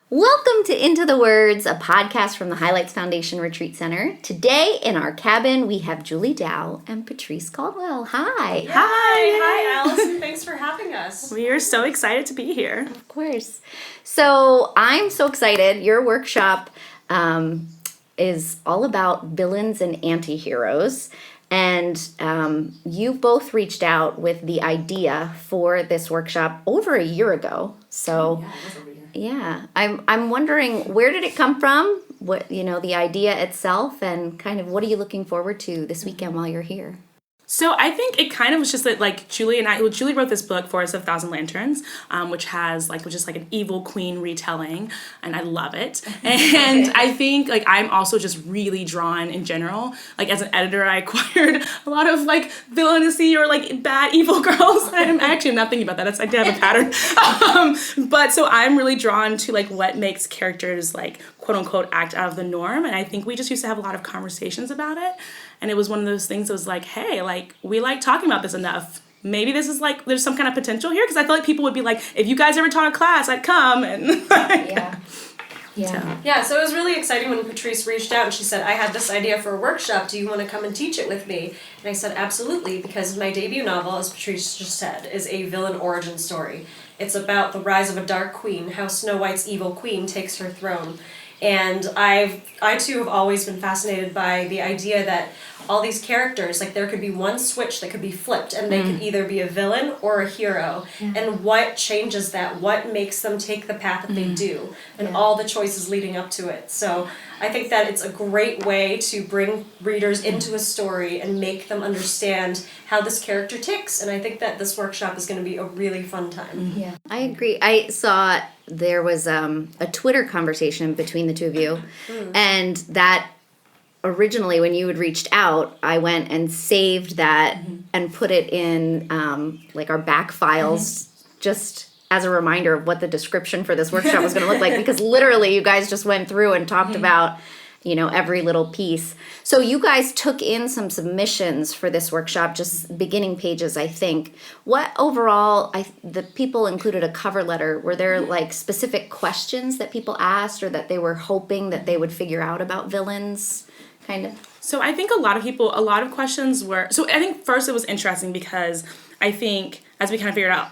Welcome to Into the Words, a podcast from the Highlights Foundation Retreat Center. Today in our cabin, we have Julie, Dao and Patrice Caldwell. Hi. Yay. Hi, Allison. Thanks for having us. We are so excited to be here. Of course. So I'm so excited. Your workshop is all about villains and anti-heroes. And you both reached out with the idea for this workshop over a year ago. So Yeah, it was over here. yeah, I'm wondering, where did it come from? What, the idea itself, and kind of what are you looking forward to this weekend while you're here? So I think it kind of was just that, Julie wrote this book, Forest of Thousand Lanterns, which is like an evil queen retelling, and I love it. And I think, I'm also just really drawn in general. As an editor, I acquired a lot of, villainy or, bad, evil girls. I'm actually not thinking about that. I did have a pattern. But so I'm really drawn to, what makes characters, quote-unquote, act out of the norm. And I think we just used to have a lot of conversations about it. And it was one of those things that was hey, we like talking about this enough. Maybe this is there's some kind of potential here. Because I feel like people would be if you guys ever taught a class, I'd come. And Yeah, so it was really exciting when Patrice reached out and she said, I had this idea for a workshop. Do you want to come and teach it with me? And I said, absolutely, because my debut novel, as Patrice just said, is a villain origin story. It's about the rise of a dark queen, how Snow White's evil queen takes her throne. And I too have always been fascinated by the idea that all these characters, there could be one switch that could be flipped and they could either be a villain or a hero. And what changes that? What makes them take the path that they do? And all the choices leading up to it. So I think that it's a great way to bring readers into a story and make them understand how this character ticks. And I think that this workshop is going to be a really fun time. Yeah, I agree. I saw there was a Twitter conversation between the two of you, and that originally when you had reached out, I went and saved that and put it in our back files just as a reminder of what the description for this workshop was going to look like, because literally you guys just went through and talked about every little piece. So you guys took in some submissions for this workshop, just beginning pages, I think. What overall, the people included a cover letter. Were there specific questions that people asked or that they were hoping that they would figure out about villains, kind of? So I think a lot of questions were, so I think first it was interesting because I think as we kind of figured out,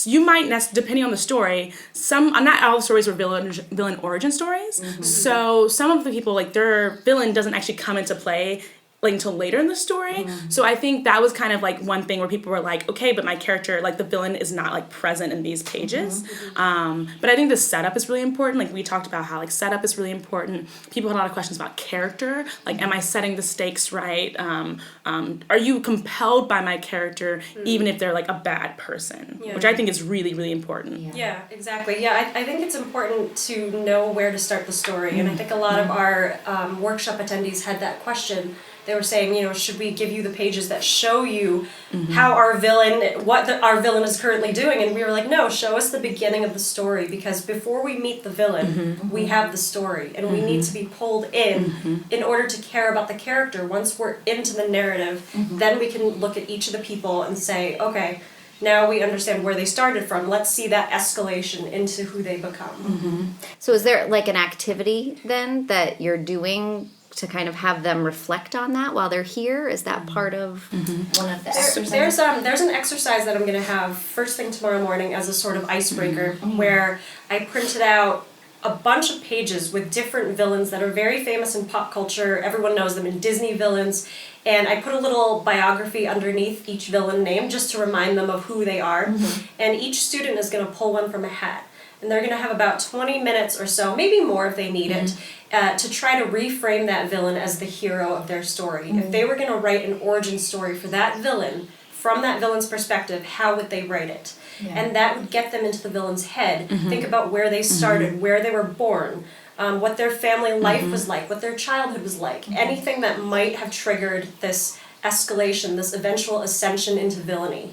you might, depending on the story, not all the stories were villain origin stories. So some of the people, their villain doesn't actually come into play until later in the story. So I think that was kind of one thing where people were okay, but my character, the villain is not present in these pages. But I think the setup is really important. We talked about how setup is really important. People had a lot of questions about character. Am I setting the stakes right? Are you compelled by my character even if they're a bad person? Which I think is really, really important. Yeah, exactly. Yeah, I think it's important to know where to start the story. And I think a lot of our workshop attendees had that question. They were saying, should we give you the pages that show you how our villain is currently doing? And we were no, show us the beginning of the story, because before we meet the villain, we have the story, and we need to be pulled in order to care about the character. Once we're into the narrative, then we can look at each of the people and say, okay, now we understand where they started from. Let's see that escalation into who they become. So is there an activity then that you're doing to kind of have them reflect on that while they're here? Is that part of one of the exercises? There's an exercise that I'm going to have first thing tomorrow morning as a sort of icebreaker where I printed out a bunch of pages with different villains that are very famous in pop culture. Everyone knows them in Disney villains. And I put a little biography underneath each villain name just to remind them of who they are. And each student is going to pull one from a hat. And they're going to have about 20 minutes or so, maybe more if they need it, to try to reframe that villain as the hero of their story. If they were going to write an origin story for that villain, from that villain's perspective, how would they write it? And that would get them into the villain's head. Think about where they started, where they were born, what their family life was like, what their childhood was like. Anything that might have triggered this escalation, this eventual ascension into villainy.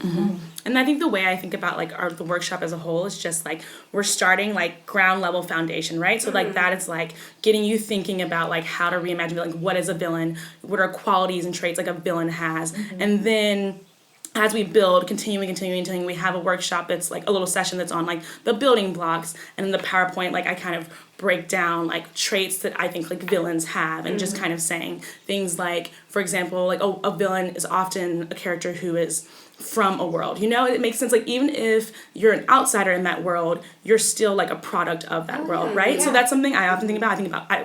And I think the way I think about the workshop as a whole is just we're starting ground level foundation, right? So that is getting you thinking about how to reimagine what is a villain, what are qualities and traits a villain has, and then as we build, continuing, we have a workshop that's like a little session that's on like the building blocks, and in the PowerPoint, like I kind of break down like traits that I think like villains have, and just kind of saying things like, for example, like a villain is often a character who is from a world, it makes sense, like even if you're an outsider in that world, you're still like a product of that world, right? Yeah. So that's something I often think about.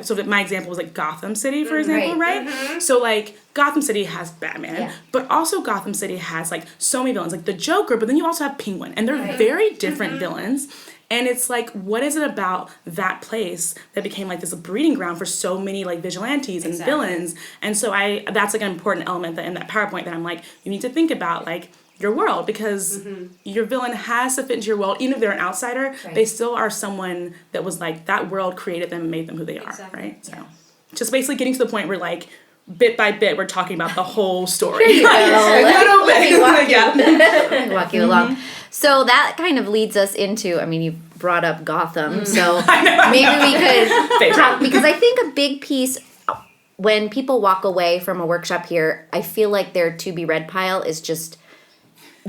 So my example was like Gotham City, for example, right? So like Gotham City has Batman, but also Gotham City has like so many villains, like the Joker, but then you also have Penguin, and they're very different villains. And it's like, what is it about that place that became like this breeding ground for so many like vigilantes and villains? And so that's like an important element that in that PowerPoint that I'm like, you need to think about like your world, because your villain has to fit into your world. Even if they're an outsider, they still are someone that was like, that world created them and made them who they are, right? So just basically getting to the point where like, bit by bit, we're talking about the whole story. Let me walk you along. So that kind of leads us into, I mean, you brought up Gotham, so maybe we could talk, because I think a big piece, when people walk away from a workshop here, I feel like their to be read pile is just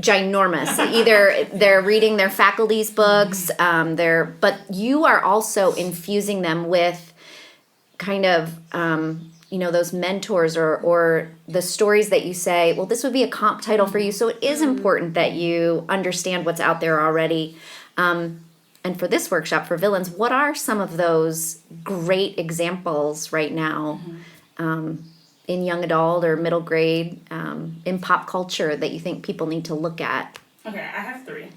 ginormous. Either they're reading their faculty's books, but you are also infusing them with kind of those mentors or the stories that you say, well, this would be a comp title for you. So it is important that you understand what's out there already. And for this workshop for villains, what are some of those great examples right now in young adult or middle grade, in pop culture that you think people need to look at? Okay, I have 3.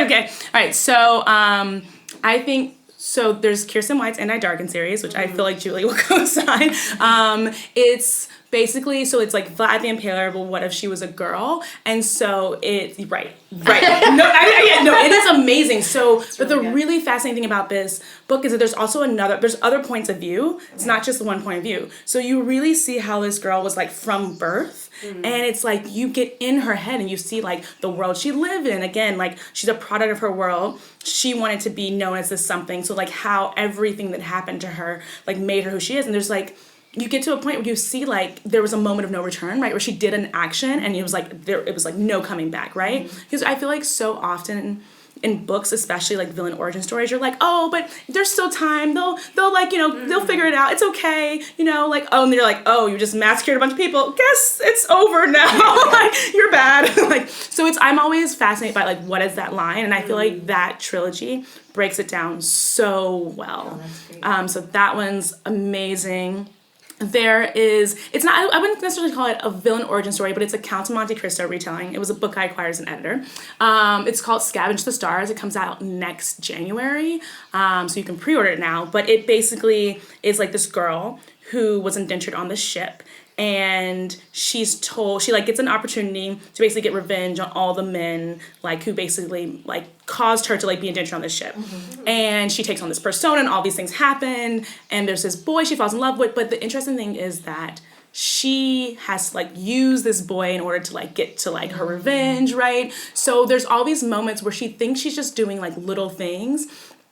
Okay, all right. So I think, so there's Kirsten White's And I Darken series, which I feel like Julie will co-sign. It's basically, so it's like Vlad the Impaler, but what if she was a girl? And so it's, right. No, it is amazing. So, but the really fascinating thing about this book is that there's other points of view. It's not just the one point of view. So you really see how this girl was like from birth. And it's like you get in her head and you see like the world she lived in. Again, like she's a product of her world. She wanted to be known as this something. So like how everything that happened to her like made her who she is. And there's like, you get to a point where you see like there was a moment of no return, right? Where she did an action and it was like no coming back, right? Because I feel like so often in books, especially like villain origin stories, you're like, oh, but there's still time. They'll like, they'll figure it out. It's okay. Like, oh, and you're like, oh, you just massacred a bunch of people. Guess it's over now. Like, you're bad. Like, so I'm always fascinated by like, what is that line? And I feel like that trilogy breaks it down so well. So that one's amazing. There is, I wouldn't necessarily call it a villain origin story, but it's a Count of Monte Cristo retelling. It was a book I acquired as an editor. It's called Scavenge the Stars. It comes out next January, so you can pre-order it now. But it basically is like this girl who was indentured on the ship, and she like gets an opportunity to basically get revenge on all the men like who basically like caused her to like be indentured on this ship. And she takes on this persona and all these things happen, and there's this boy she falls in love with. But the interesting thing is that she has to like use this boy in order to like get to like her revenge, right? So there's all these moments where she thinks she's just doing like little things,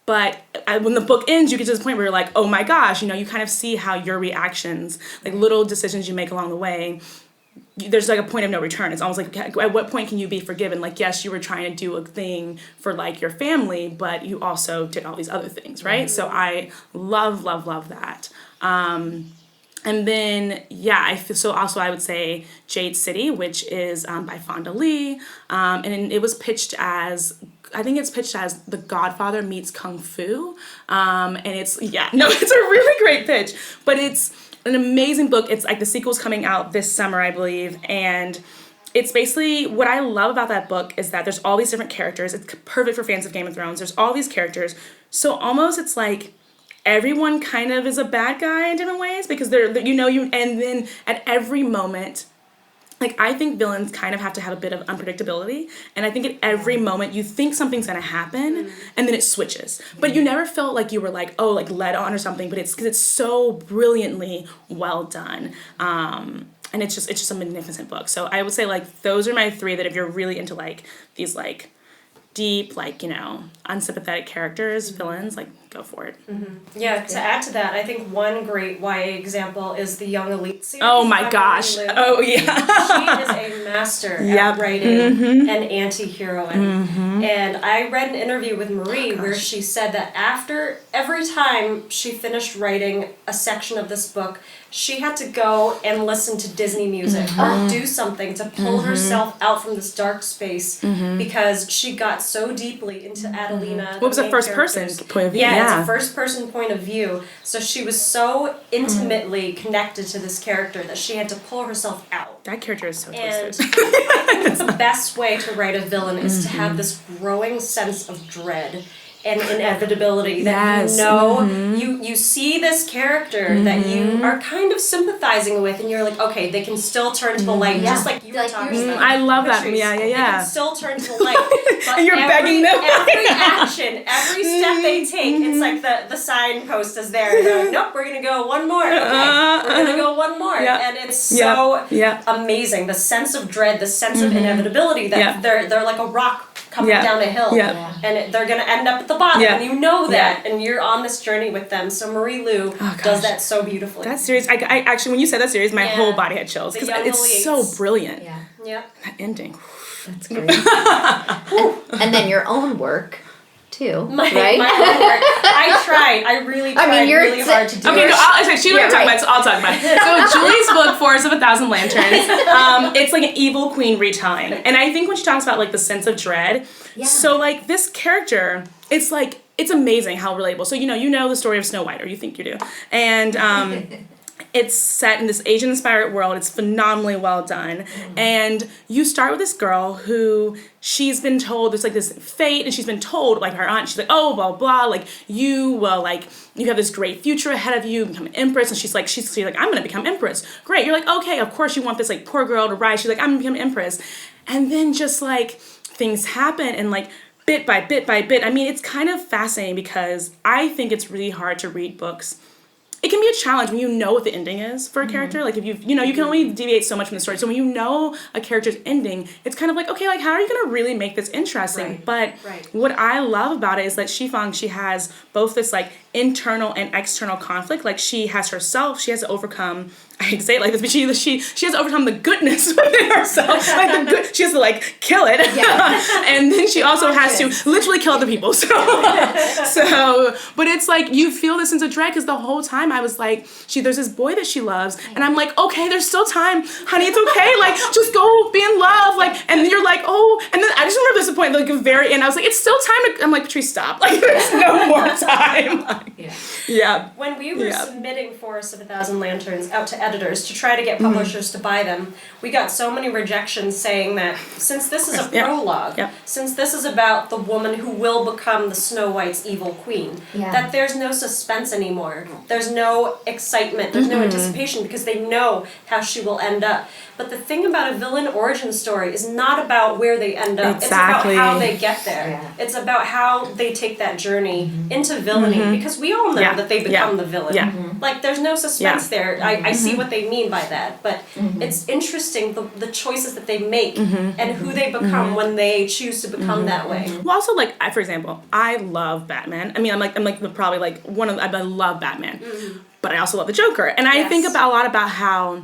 but when the book ends, you get to this point where you're like, oh my gosh, you kind of see how your reactions, like little decisions you make along the way, there's like a point of no return. It's almost like, at what point can you be forgiven? Like, yes, you were trying to do a thing for like your family, but you also did all these other things, right? So I love that. And then, I would say Jade City, which is by Fonda Lee. And it was pitched as, The Godfather meets Kung Fu. And it's a really great pitch. But it's an amazing book. It's like the sequel's coming out this summer, I believe. And it's basically, what I love about that book is that there's all these different characters. It's perfect for fans of Game of Thrones. There's all these characters. So almost it's like, everyone kind of is a bad guy in different ways because and then at every moment, like I think villains kind of have to have a bit of unpredictability, and I think at every moment you think something's gonna happen and then it switches, but you never felt like you were like, oh, like led on or something, but it's because it's so brilliantly well done. And it's just a magnificent book. So I would say like those are my 3 that if you're really into like these like deep, like, unsympathetic characters, villains, like, go for it. Yeah, to add to that, I think one great YA example is the Young Elite series. Oh my by gosh. Marie Lu. Oh yeah. She is a master at writing an anti-heroine. And I read an interview with Marie where she said that after every time she finished writing a section of this book, she had to go and listen to Disney music or do something to pull herself out from this dark space because she got so deeply into Adelina. What was the first person point of view? Yeah, it's a first person point of view. So she was so intimately connected to this character that she had to pull herself out. That character is so And twisted. I think that's the best way to write a villain is to have this growing sense of dread and inevitability that you see this character that you are kind of sympathizing with, and you're like, okay, they can still turn to the light, just like you were talking about. I love that. Patrice. Yeah. They can still turn to the light. But And you're begging them. Every action, every step they take, it's like the signpost is there. They're like, nope, we're gonna go one more. Okay, we're gonna go one more, and it's so amazing. The sense of dread, the sense of inevitability that they're like a rock coming down a hill, and they're gonna end up at the bottom, and you know that, and you're on this journey with them. So Marie Lu does that so beautifully. That series, I actually, when you said that series, my whole body had chills because it's so brilliant. Yeah. That ending. That's great. And then your own work too, My right? own work. I tried. I really tried really hard to do Okay, it. no, she's going to talk about it, so I'll talk about it. So Julie's book, Forest of a Thousand Lanterns, it's like an evil queen retelling. And I think when she talks about like the sense of dread, so like this character, it's like, it's amazing how relatable. So you know the story of Snow White, or you think you do. And it's set in this Asian-inspired world. It's phenomenally well done. And you start with this girl who she's been told there's like this fate, and she's been told, like her aunt, she's like, oh, blah, blah, like you have this great future ahead of you, become an empress. And she's like, I'm going to become empress. Great. You're like, okay, of course you want this like poor girl to rise. She's like, I'm going to become empress. And then just like things happen, and like bit by bit by bit. I mean, it's kind of fascinating because I think it's really hard to read books. It can be a challenge when you know what the ending is for a character. Like if you can only deviate so much from the story. So when you know a character's ending, it's kind of like, okay, like how are you going to really make this interesting? But what I love about it is that she has both this like internal and external conflict. Like she has herself, she has to overcome, I hate to say it like this, but she has to overcome the goodness within herself. Like she has to like kill it. And then she also has to literally kill other people. So but it's like you feel this sense of dread because the whole time I was like, there's this boy that she loves, and I'm like, okay, there's still time, honey, it's okay, like just go be in love, like, and then you're like, oh, and then I just remember this point, like the very end, I was like, it's still time to, I'm like, Patrice, stop, like there's no more time. When we were submitting Forest of a Thousand Lanterns out to editors to try to get publishers to buy them, we got so many rejections saying that since this is a prologue, since this is about the woman who will become the Snow White's evil queen, that there's no suspense anymore. There's no excitement, there's no anticipation because they know how she will end up. But the thing about a villain origin story is not about where they end up. Exactly. It's about how they get there. It's about how they take that journey into villainy because we all know that they become the villain. Like there's no suspense there. I see what they mean by that. But it's interesting the choices that they make and who they become when they choose to become that way. Well, also like for example, I love Batman. I mean, I'm probably like I love Batman, but I also love the Joker, and I think a lot about how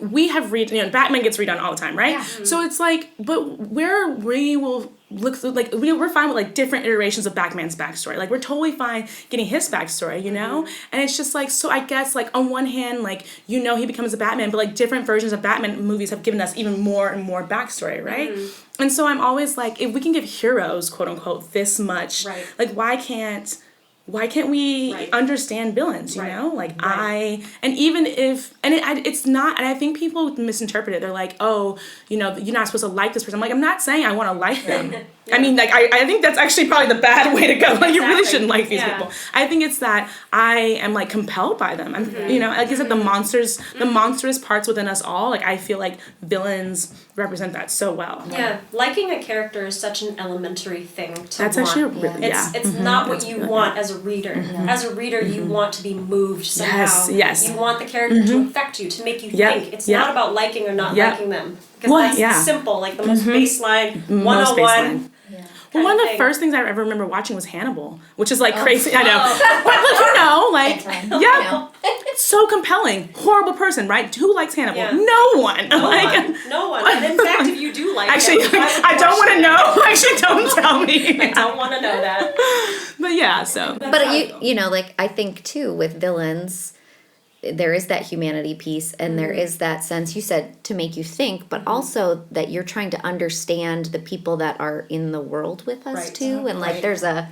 we have Batman gets redone all the time, right? So it's like, but where we will look through, like we're fine with like different iterations of Batman's backstory. Like we're totally fine getting his backstory, and it's just like, so I guess like on one hand, like he becomes a Batman, but like different versions of Batman movies have given us even more and more backstory, right? And so I'm always like, if we can give heroes, quote unquote, this much, like why can't we understand villains, you know? Like it's not, and I think people misinterpret it. They're like, oh, you're not supposed to like this person. I'm like, I'm not saying I want to like them. I mean, like, I think that's actually probably the bad way to go. Like, you really shouldn't like these people. I think it's that I am, like, compelled by them. I'm, like I said, the monstrous parts within us all, like, I feel like villains represent that so well. Yeah, liking a character is such an elementary thing to That's want. actually really, It's not what you want as a reader. As a reader, you want to be moved somehow. Yes. You want the character to affect you, to make you think. It's not about liking or not liking them. Because that's simple, like the most baseline, 101. Well, one of the thing. first things I ever remember watching was Hannibal, which is like crazy. I know. But so compelling. Horrible person, right? Who likes Hannibal? Yeah. No one. No one. And in fact, if you do like Actually, it, I don't want to know. Actually, don't tell me. I don't want to know that. But yeah, so. But you know, like I think too with villains, there is that humanity piece, and there is that sense you said to make you think, but also that you're trying to understand the people that are in the world with us Right. too, and like there's a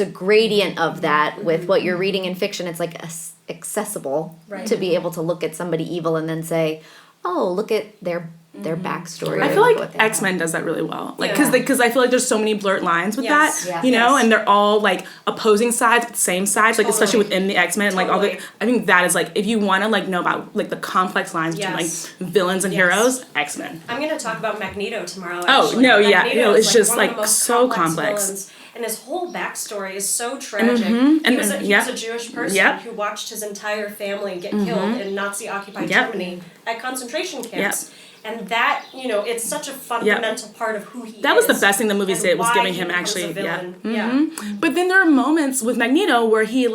gradient of that with what you're reading in fiction. It's like accessible Right. to be able to look at somebody evil and then say, oh, look at their backstory. I of feel what like they have. X-Men does that really well. Like, Yeah. because I feel like there's so many blurred lines with Yes. that, Yeah. you know, Yes. and they're all like opposing sides, but same sides, like especially Totally. within the X-Men, and like all the. Totally. I think that is like if you want to like know about like the complex lines between Yes. like villains and Yes. heroes, X-Men. I'm going to talk about Magneto tomorrow. Oh, Actually. no, yeah. Magneto No, is, it's just, one of like, the most so complex. villains, and his whole backstory is so tragic. And he was a Jewish person Yep. who watched his entire family get killed in Nazi-occupied Yep. Germany at concentration camps. And that, you know, it's such a fundamental part of who he is. That was the best thing the movies and did, was why giving he him becomes actually, a villain. yeah. But then there are moments with Magneto where he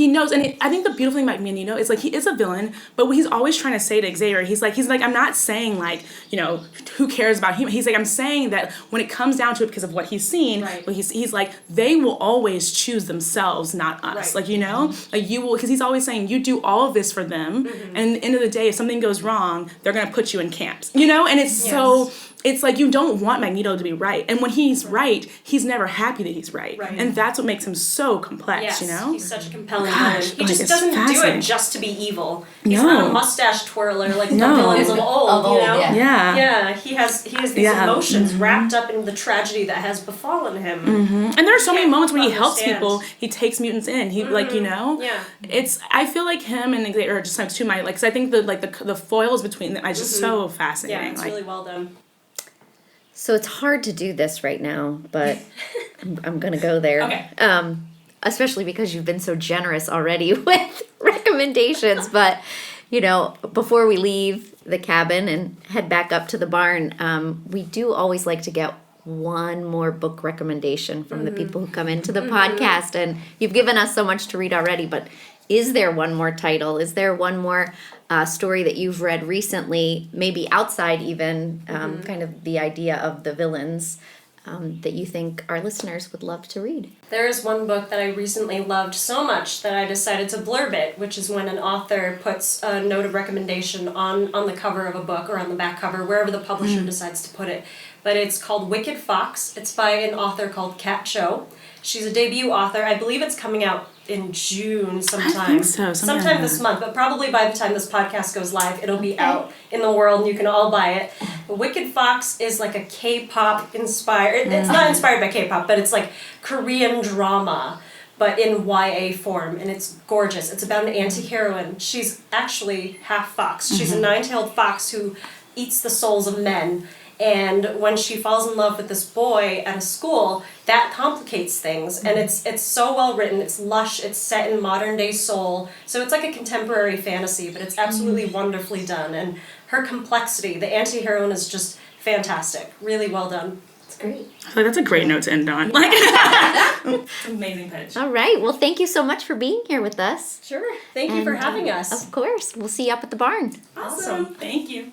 knows, and I think the beautiful thing about Magneto is like he is a villain, but what he's always trying to say to Xavier, he's like I'm not saying like, you know, who cares about him. He's like, I'm saying that when it comes down to it because of what he's seen, Right. but he's like, they will always choose themselves, not us. Right. Like, you know, like you will, because he's always saying you do all of this for them, and at the end of the day, if something goes wrong, they're gonna put you in camps, you know, and it's so. It's like you don't want Magneto to be right. And when he's right, he's never happy that he's right. Right. And that's what makes him so complex, Yes, you know? he's such a compelling Gosh, villain. He like, just it's doesn't do fascinating. it just to be evil. He's No. not a mustache twirler like No. the villains of old, you know? Yeah. Yeah, he has these Yeah. emotions wrapped up in the tragedy that has befallen him. And there are so many can't moments when he helps understand. people. He takes mutants in. He like, you know? Yeah. It's, I feel like him and Xavier are just times two my, like, cause I think the foils between them are just so fascinating. Yeah, it's like, really well done. So it's hard to do this right now, but I'm gonna go there. Okay. Especially because you've been so generous already with recommendations. But you know, before we leave the cabin and head back up to the barn, we do always like to get one more book recommendation from the people who come into the podcast. And you've given us so much to read already, but is there one more title? Is there one more story that you've read recently, maybe outside even kind of the idea of the villains, that you think our listeners would love to read? There is one book that I recently loved so much that I decided to blurb it, which is when an author puts a note of recommendation on the cover of a book or on the back cover, wherever the publisher decides to put it. But it's called Wicked Fox. It's by an author called Kat Cho. She's a debut author. I believe it's coming out in June sometime. I think so, something Sometime like this that. month, but probably by the time this podcast goes live, it'll be out in the world and you can all buy it. But Wicked Fox is like a K-pop inspired, it's not inspired by K-pop, but it's like Korean drama, but in YA form, and it's gorgeous. It's about an anti-heroine. She's actually half fox. She's a nine-tailed fox who eats the souls of men. And when she falls in love with this boy at a school, that complicates things. And it's so well written, it's lush, it's set in modern day Seoul. So it's like a contemporary fantasy, but it's absolutely wonderfully done. And her complexity, the anti-heroine is just fantastic. Really well done. It's great. I feel like that's a great note to end on. Like, it's an amazing pitch. All right. Well, thank you so much for being here with us. Sure. Thank you for And, having us. Of course. We'll see you up at the barn. Awesome. Thank you.